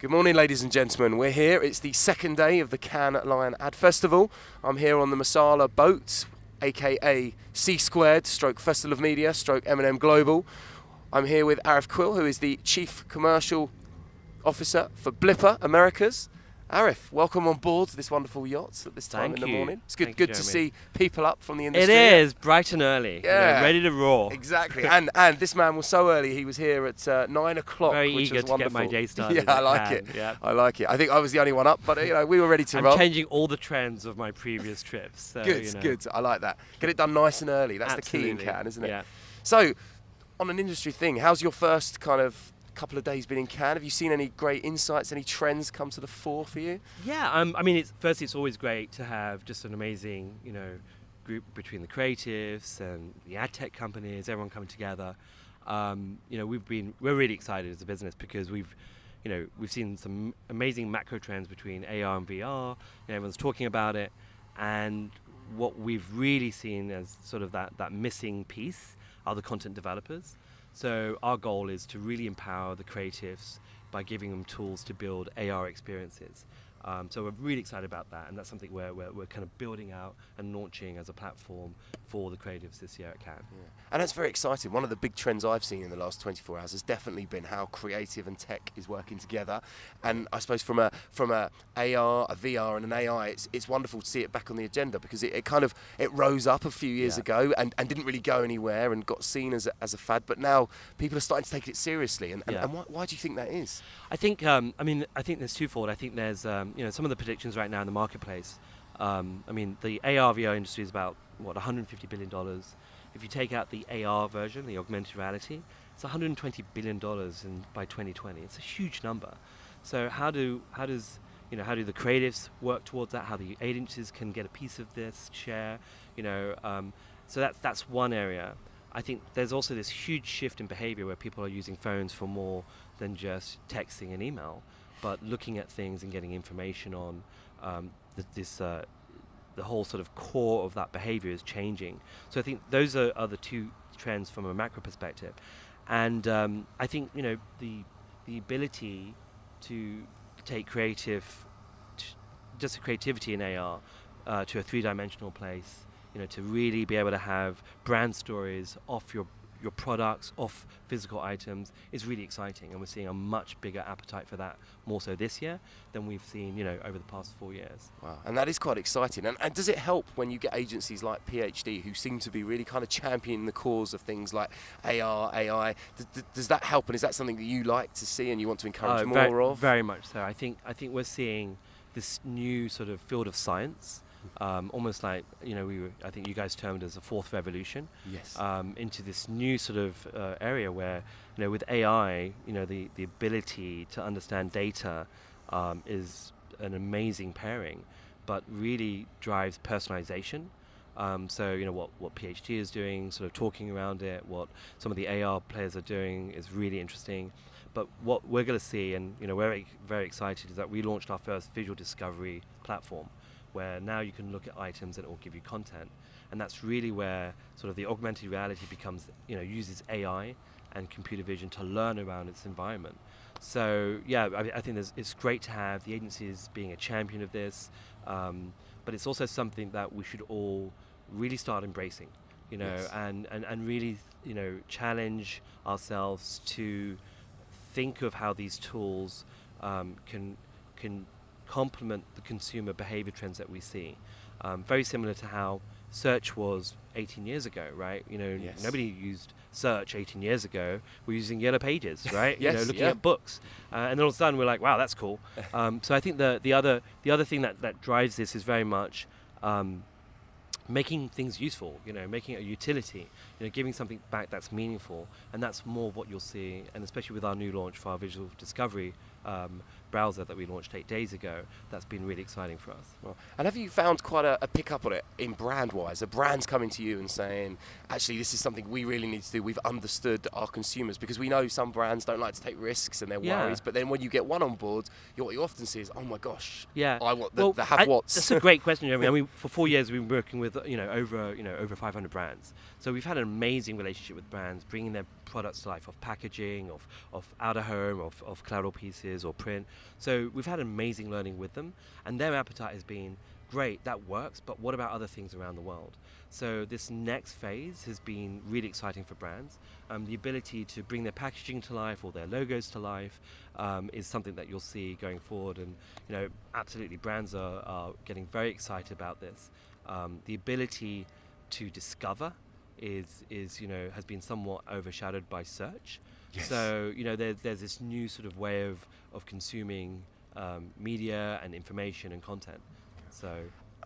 Good morning, ladies and gentlemen. We're here. It's the second day of the Cannes Lion Ad Festival. I'm here on the Masala boat, aka C Squared, stroke Festival of Media, stroke M&M Global. I'm here with Ariff Quill, who is the Chief Commercial Officer for Blippar Americas. Ariff, welcome on board this wonderful yacht at this time in the morning. It's good to see people up from the industry. It is bright and early, ready to roar. Exactly, and this man was so early. He was here at 9 o'clock. Very which eager was to wonderful. get my day started. Yeah, I like it. Yeah. I like it. I think I was the only one up, but we were ready to roll. I'm changing all the trends of my previous trips. So, good. I like that. Get it done nice and early. That's Absolutely. the key in Cannes, isn't it? Yeah. So, on an industry thing, how's your first kind of couple of days been in Cannes? Have you seen any great insights, any trends come to the fore for you? Yeah, I mean, it's always great to have just an amazing, group between the creatives and the ad tech companies, everyone coming together. We're really excited as a business because we've seen some amazing macro trends between AR and VR. Everyone's talking about it, and what we've really seen as sort of that missing piece are the content developers. So our goal is to really empower the creatives by giving them tools to build AR experiences. So we're really excited about that, and that's something we're kind of building out and launching as a platform for the creatives this year at Cannes. Yeah. And that's very exciting. One of the big trends I've seen in the last 24 hours has definitely been how creative and tech is working together. And I suppose from a AR, a VR and an AI, it's wonderful to see it back on the agenda because it rose up a few years ago and didn't really go anywhere and got seen as a fad. But now people are starting to take it seriously. And why do you think that is? I think there's twofold. I think there's some of the predictions right now in the marketplace. The AR VR industry is about $150 billion. If you take out the AR version, the augmented reality, it's $120 billion by 2020. It's a huge number. So how do the creatives work towards that? How the agencies can get a piece of this share? So that's one area. I think there's also this huge shift in behavior where people are using phones for more than just texting and email, but looking at things and getting information on the whole sort of core of that behavior is changing. So I think those are the two trends from a macro perspective. And I think, the ability to take creativity in AR to a three-dimensional place, to really be able to have brand stories off your products, off physical items is really exciting, and we're seeing a much bigger appetite for that more so this year than we've seen over the past 4 years. Wow, and that is quite exciting. And does it help when you get agencies like PhD who seem to be really kind of championing the cause of things like AR, AI? Does that help, and is that something that you like to see and you want to encourage more of? Very much so. I think we're seeing this new sort of field of science. Almost like I think you guys termed it as a fourth revolution. Yes. Into this new sort of area where with AI, the ability to understand data is an amazing pairing, but really drives personalization. So what PhD is doing, sort of talking around it, what some of the AR players are doing is really interesting. But what we're going to see, and we're very excited, is that we launched our first visual discovery platform, where now you can look at items and it will give you content. And that's really where sort of the augmented reality becomes, uses AI and computer vision to learn around its environment. So yeah, I think it's great to have the agencies being a champion of this, but it's also something that we should all really start embracing, Yes. and really, challenge ourselves to think of how these tools can complement the consumer behavior trends that we see. Very similar to how search was 18 years ago, right? Yes. Nobody used search 18 years ago. We're using Yellow Pages, right? Yes, Looking at books. And then all of a sudden we're like, wow, that's cool. So I think the other thing that drives this is very much making things useful, making it a utility, giving something back that's meaningful, and that's more of what you'll see, and especially with our new launch for our visual discovery browser that we launched 8 days ago, that's been really exciting for us. Well, and have you found quite a pick-up on it in brand-wise? Are brands coming to you and saying, actually, this is something we really need to do, we've understood our consumers? Because we know some brands don't like to take risks and they're worries, but then when you get one on board, what you often see is, oh my gosh, I want the have-whats. That's a great question, Jeremy. I mean, for 4 years we've been working with over 500 brands. So we've had an amazing relationship with brands, bringing their products to life, of packaging, of out of home, of collateral pieces, devices or print. So we've had amazing learning with them, and their appetite has been great, that works, but what about other things around the world? So this next phase has been really exciting for brands. The ability to bring their packaging to life or their logos to life is something that you'll see going forward, and absolutely brands are getting very excited about this. The ability to discover is has been somewhat overshadowed by search. Yes. So there's this new sort of way of consuming media and information and content. So,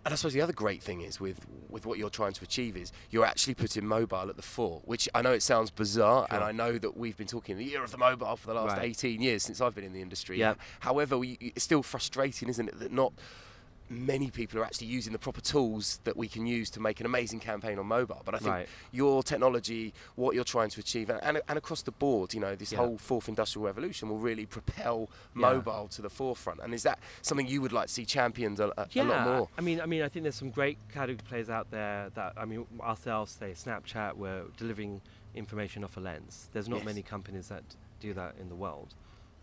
and I suppose the other great thing is with what you're trying to achieve is you're actually putting mobile at the fore, which I know it sounds bizarre, and I know that we've been talking the year of the mobile for the last 18 years since I've been in the industry. Yeah. However, it's still frustrating, isn't it, that not many people are actually using the proper tools that we can use to make an amazing campaign on mobile. But I think your technology, what you're trying to achieve, and across the board, this whole fourth industrial revolution will really propel mobile to the forefront. And is that something you would like to see championed a lot more? I mean, I think there's some great category players out there that, ourselves, say Snapchat, we're delivering information off a lens. There's not many companies that do that in the world.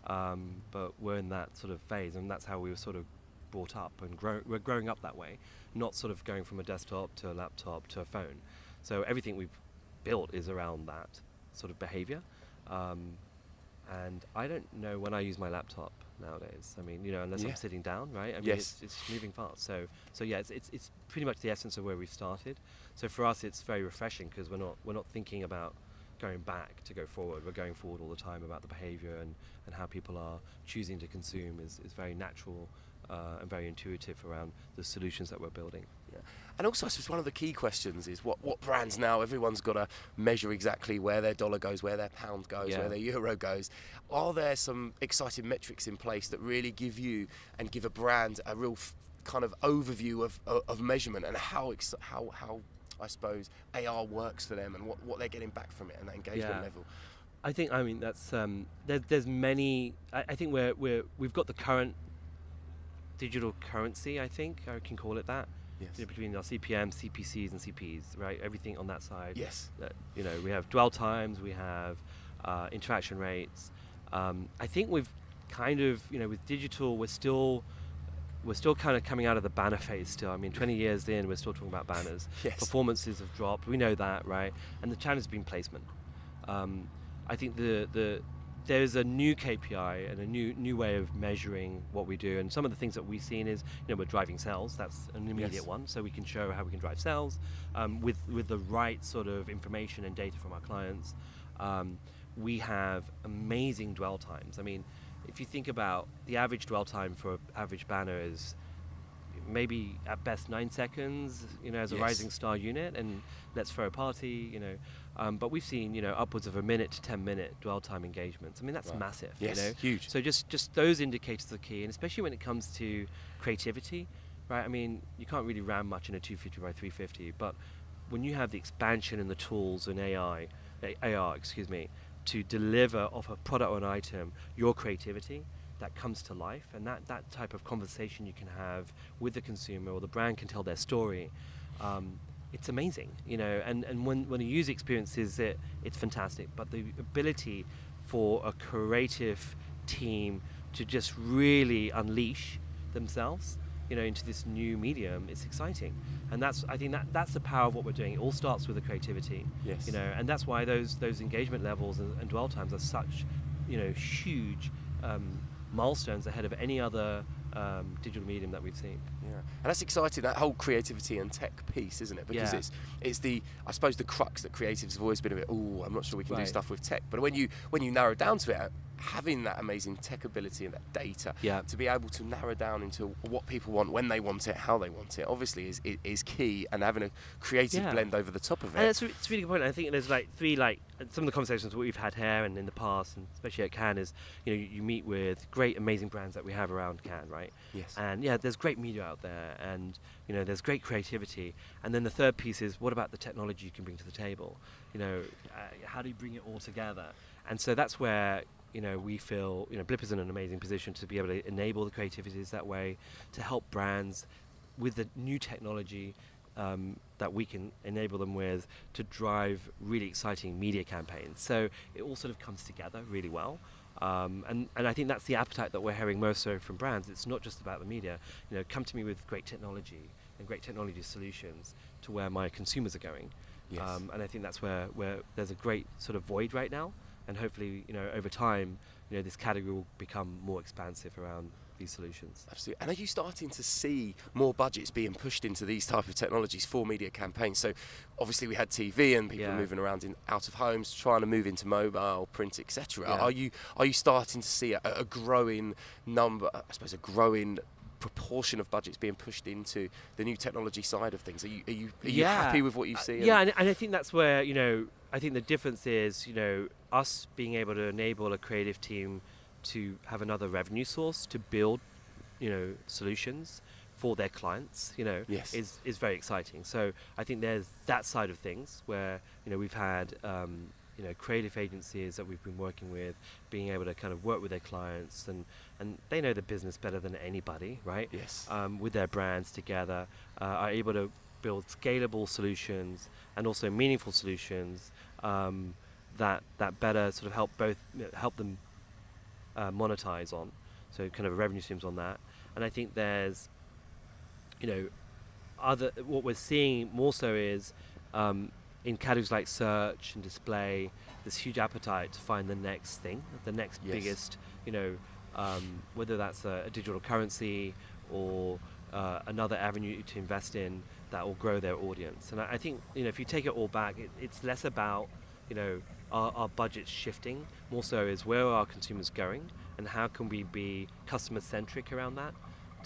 But we're in that sort of phase, and that's how we were sort of brought up, and we're growing up that way, not sort of going from a desktop to a laptop to a phone. So everything we've built is around that sort of behavior. And I don't know when I use my laptop nowadays. I mean, unless I'm sitting down, right? I mean, it's moving fast. So yeah, it's pretty much the essence of where we started. So for us, it's very refreshing because we're not thinking about going back to go forward. We're going forward all the time about the behavior and how people are choosing to consume is very natural and very intuitive around the solutions that we're building. Yeah. And also, I suppose one of the key questions is what brands now, everyone's got to measure exactly where their dollar goes, where their pound goes, where their euro goes. Are there some exciting metrics in place that really give you and give a brand a real kind of overview of measurement and how I suppose AR works for them and what they're getting back from it and that engagement level? I think that's there's many. I think we've got the current digital currency, I think I can call it that. Yes. Between our CPM, CPCs, and CPs, right? Everything on that side. Yes. We have dwell times, we have interaction rates. I think we've kind of, with digital, we're still kind of coming out of the banner phase still. I mean, 20 years in, we're still talking about banners. Yes. Performances have dropped. We know that, right? And the challenge has been placement. I think there's a new KPI and a new way of measuring what we do, and some of the things that we've seen is we're driving sales. That's an immediate one, so we can show how we can drive sales with the right sort of information and data from our clients. We have amazing dwell times. I mean, if you think about the average dwell time for an average banner is maybe at best 9 seconds, as a rising star unit, and let's throw a party, but we've seen, upwards of a minute to 10-minute dwell time engagements. I mean, that's massive, huge. So just those indicators are key, and especially when it comes to creativity, right? I mean, you can't really ram much in a 250 by 350, but when you have the expansion and the tools and AR, to deliver off a product or an item, your creativity, that comes to life, and that type of conversation you can have with the consumer, or the brand can tell their story. It's amazing, and when a user experiences it, it's fantastic. But the ability for a creative team to just really unleash themselves, into this new medium, it's exciting. And I think that's the power of what we're doing. It all starts with the creativity, and that's why those engagement levels and dwell times are such, huge milestones ahead of any other digital medium that we've seen. Yeah, and that's exciting, that whole creativity and tech piece, isn't it? Because it's the, I suppose, the crux that creatives have always been a bit, I'm not sure we can do stuff with tech. But when you narrow down to it, having that amazing tech ability and that data to be able to narrow down into what people want, when they want it, how they want it, obviously is key, and having a creative blend over the top of it. And it's a really good point. I think there's three, some of the conversations that we've had here and in the past, and especially at Cannes, is you meet with great, amazing brands that we have around Cannes, right? Yes. And there's great media out there, and there's great creativity. And then the third piece is, what about the technology you can bring to the table? How do you bring it all together? And so that's where we feel Blippar's in an amazing position to be able to enable the creativities that way, to help brands with the new technology that we can enable them with to drive really exciting media campaigns. So it all sort of comes together really well. And I think that's the appetite that we're hearing most so from brands. It's not just about the media. Come to me with great technology and great technology solutions to where my consumers are going. Yes. And I think that's where there's a great sort of void right now. And hopefully, over time, this category will become more expansive around these solutions. Absolutely. And are you starting to see more budgets being pushed into these type of technologies for media campaigns? So obviously we had TV and people moving around in out of homes, trying to move into mobile, print, etc. Yeah. Are you starting to see a growing number, I suppose, a growing proportion of budgets being pushed into the new technology side of things? Are you happy with what you see? Yeah, and I think that's where I think the difference is us being able to enable a creative team to have another revenue source to build solutions for their clients Yes. is very exciting. So I think there's that side of things where we've had creative agencies that we've been working with being able to kind of work with their clients and they know the business better than anybody, right? Yes. With their brands together are able to build scalable solutions and also meaningful solutions that better sort of help them monetize on, so kind of revenue streams on that. And I think there's what we're seeing more so is in categories like search and display, this huge appetite to find the next thing, the next biggest, whether that's a digital currency or another avenue to invest in that will grow their audience. And I think if you take it all back, it's less about our budgets shifting, more so is where are our consumers going and how can we be customer centric around that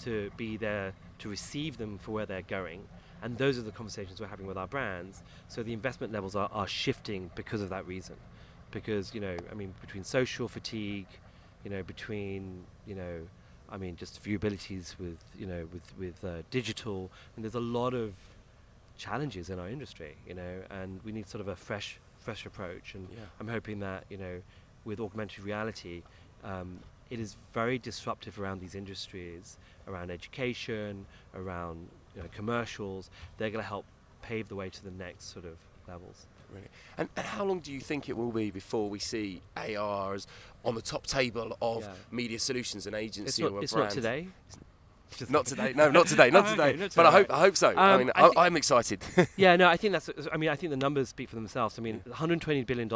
to be there to receive them for where they're going. And those are the conversations we're having with our brands. So the investment levels are shifting because of that reason. Because, between social fatigue, between, just viewabilities with digital, and there's a lot of challenges in our industry, and we need sort of a fresh approach. And I'm hoping that, with augmented reality, it is very disruptive around these industries, around education, around commercials. They're going to help pave the way to the next sort of levels. Really. And how long do you think it will be before we see AR as on the top table of media solutions and agency or It's brand? not today. Not today. No, not today. Not today. But I hope so. I'm excited. Yeah, no, I think I think the numbers speak for themselves. $120 billion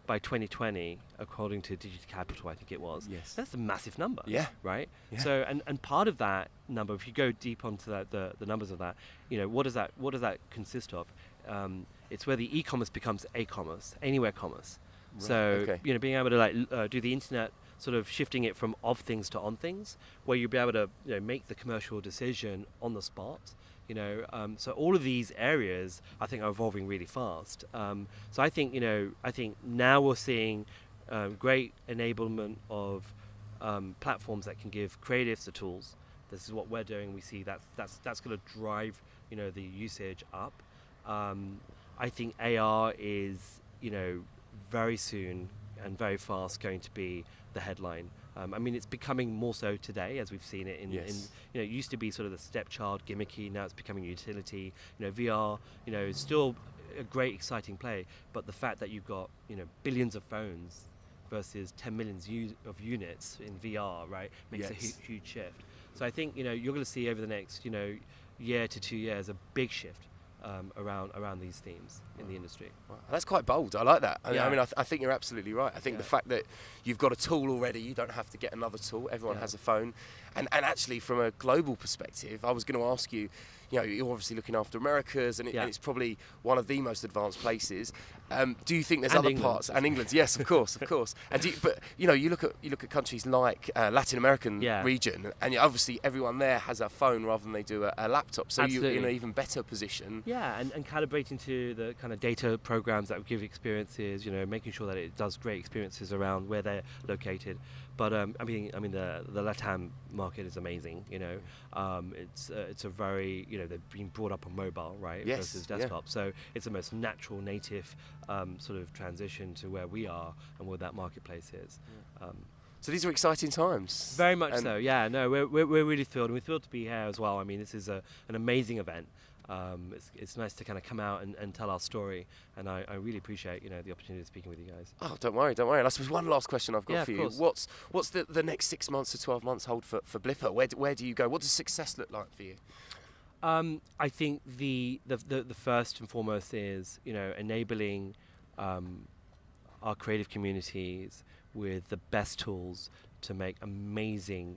by 2020, according to Digital Capital, I think it was. Yes. That's a massive number. Yeah. Right. Yeah. So, and part of that number, if you go deep onto that, the numbers of that, what does that consist of? It's where the e-commerce becomes a-commerce, anywhere commerce. Right. So, Okay. being able to do the internet, sort of shifting it from of things to on things, where you'll be able to make the commercial decision on the spot. So all of these areas I think are evolving really fast. So I think now we're seeing great enablement of platforms that can give creatives the tools. This is what we're doing. We see that's going to drive the usage up. I think AR is very soon and very fast going to be the headline. It's becoming more so today, as we've seen it it used to be sort of the stepchild gimmicky, now it's becoming utility. VR, is still a great exciting play, but the fact that you've got, billions of phones versus 10 million of units in VR, right, makes a huge shift. So I think, you're going to see over the next, year to 2 years, a big shift around these themes in the industry. Wow, that's quite bold. I like that. Yeah. I think you're absolutely right. I think the fact that you've got a tool already, you don't have to get another tool. Everyone has a phone. And actually, from a global perspective, I was going to ask you, you're obviously looking after Americas, and it's probably one of the most advanced places. Do you think there's other parts? And England, yes, of course. And you look at countries like Latin American region, and obviously everyone there has a phone rather than they do a laptop. So Absolutely. you're in an even better position. Yeah, and calibrating to the kind of data programs that give experiences, making sure that it does great experiences around where they're located. But the LATAM market is amazing. It's a very they've been brought up on mobile, right, versus desktop. Yeah. So it's the most natural native sort of transition to where we are and where that marketplace is. Yeah. So these are exciting times. Very much so. Yeah. No, we're really thrilled, and we're thrilled to be here as well. This is an amazing event. It's nice to kind of come out and tell our story, and I really appreciate the opportunity of speaking with you guys. Oh, don't worry. And I suppose one last question I've got Yeah, for of you. course. What's the next 6 months to 12 months hold for Blippar? Where do you go? What does success look like for you? I think the first and foremost is enabling our creative communities with the best tools to make amazing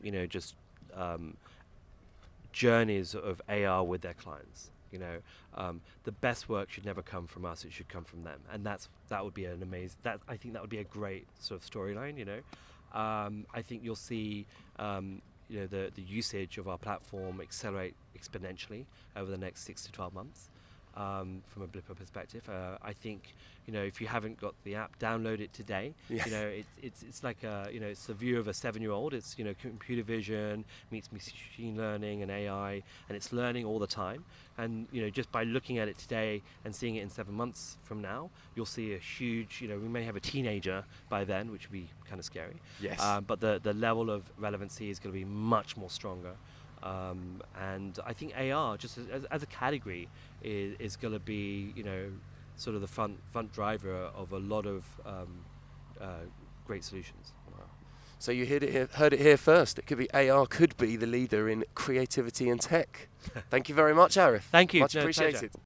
journeys of AR with their clients. The best work should never come from us; it should come from them, and that would be an amazing. I think that would be a great sort of storyline. I think you'll see the usage of our platform accelerate exponentially over the next 6 to 12 months. From a Blippar perspective, I think if you haven't got the app, download it today. Yeah. It's like it's the view of a 7-year-old. It's computer vision meets machine learning and AI, and it's learning all the time. And just by looking at it today and seeing it in 7 months from now, you'll see a huge. We may have a teenager by then, which would be kind of scary. Yes. But the level of relevancy is going to be much more stronger. And I think AR, just as a category, is going to be, sort of the front driver of a lot of great solutions. Wow. So you heard it here first. It could be AR could be the leader in creativity and tech. Thank you very much, Ariff. Thank you. Much No, appreciated. pleasure.